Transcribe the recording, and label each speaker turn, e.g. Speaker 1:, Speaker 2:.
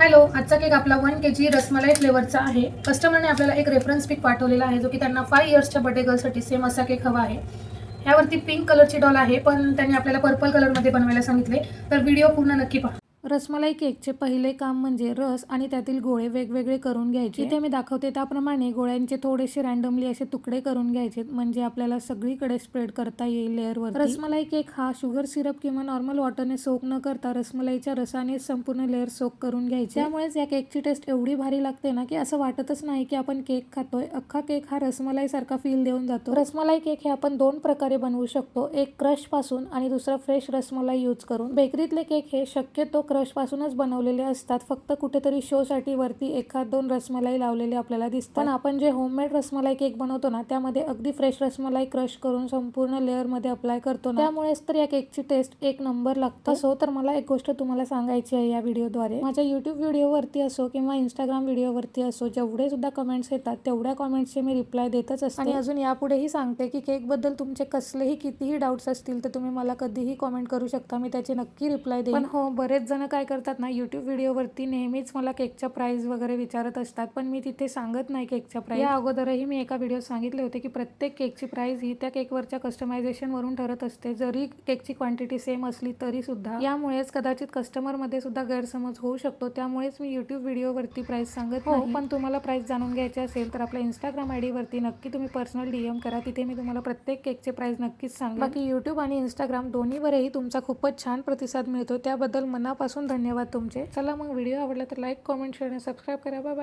Speaker 1: Hello, आजचा cake आपला 1 kg rasmalai फ्लेवरचा आहे. कस्टमरने आपल्याला एक रेफरन्स पिक पाठवलेला आहे, जो की त्यांना 5 इयर्सच्या बर्थडे गर्लसाठी सेम असा केक हवा आहे. ह्यावरती पिंक कलरची डॉल आहे, पण त्यांनी आपल्याला पर्पल कलरमध्ये बनवायला सांगितले. तर व्हिडिओ पूर्ण नक्की पहा. रसमलाई केकचे पहिले काम म्हणजे रस आणि त्यातील गोळे वेगवेगळे करून घ्यायचे. इथे मी दाखवते त्याप्रमाणे गोळ्यांचे थोडेसे रँडमली असे तुकडे करून घ्यायचे, म्हणजे आपल्याला सगळीकडे स्प्रेड करता येईल लेअरवर. रसमलाई केक हा शुगर सिरप किंवा नॉर्मल वॉटरने सोक न करता रसमलाईच्या रसाने संपूर्ण लेअर सोक करून घ्यायचे. त्यामुळेच या केकची टेस्ट एवढी भारी लागते ना, की असं वाटतच नाही की आपण केक खातोय. अख्खा केक हा रसमलाई सारखा फील देऊन जातो. रसमलाई केक हे आपण 2 प्रकारे बनवू शकतो, एक क्रश पासून आणि दुसरा फ्रेश रसमलाई यूज करून. बेकरीतले केक हे शक्यतो क्रश पासूनच बनवलेले असतात, फक्त कुठेतरी शो साठी वरती 1-2 रसमलाई लावलेले आपल्याला दिसतात. पण आपण जे होममेड रसमलाई केक बनवतो ना, त्यामध्ये अगदी फ्रेश रसमलाई क्रश करून संपूर्ण लेअर मध्ये अप्लाय करतो ना, त्यामुळेच तर या केकची टेस्ट एक नंबर लागते. असो तर मला एक गोष्ट तुम्हाला सांगायची आहे या व्हिडिओद्वारे. माझ्या युट्यूब व्हिडिओवरती असो किंवा इंस्टाग्राम व्हिडिओवरती असो, जेवढे सुद्धा कमेंट्स येतात तेवढ्या कमेंट्सचे मी रिप्लाय देतच असते. आणि अजून यापुढेही सांगते की केक बद्दल तुमचे कसलेही कितीही डाऊट्स असतील तर तुम्ही मला कधीही कमेंट करू शकता, मी त्याची नक्की रिप्लाय देईन. पण हो, बरेच जण काय करतात ना, युट्यूब व्हिडिओवरती नेहमीच मला केकच्या प्राइस वगैरे विचारत असतात, पण मी तिथे सांगत नाही केकच्या प्राइस. या अगोदरही मी एका व्हिडिओ सांगितले होते की प्रत्येक केकची प्राइस ही त्या केकवरच्या कस्टमायझेशन वरून ठरत असते, जरी केकची क्वांटिटी सेम असली तरी सुद्धा. यामुळेच कदाचित कस्टमर मध्ये सुद्धा गैरसमज होऊ शकतो, त्यामुळेच मी युट्यूब व्हिडिओवरती प्राइस सांगत नाही. पण तुम्हाला प्राइस जाणून घ्यायची असेल तर आपल्या इंस्टाग्राम आयडी वरती नक्की तुम्ही पर्सनल DM करा, तिथे मी तुम्हाला प्रत्येक केकचे प्राइस नक्कीच सांगेन. बाकी युट्यूब आणि इंस्टाग्राम दोन्हीवरही तुमचा खूपच छान प्रतिसाद मिळतो, त्याबद्दल मनापासून धन्यवाद तुमचे. चला मग, व्हिडिओ आवडला तर लाईक, कमेंट, शेअर आणि सबस्क्राईब करा. Bye bye.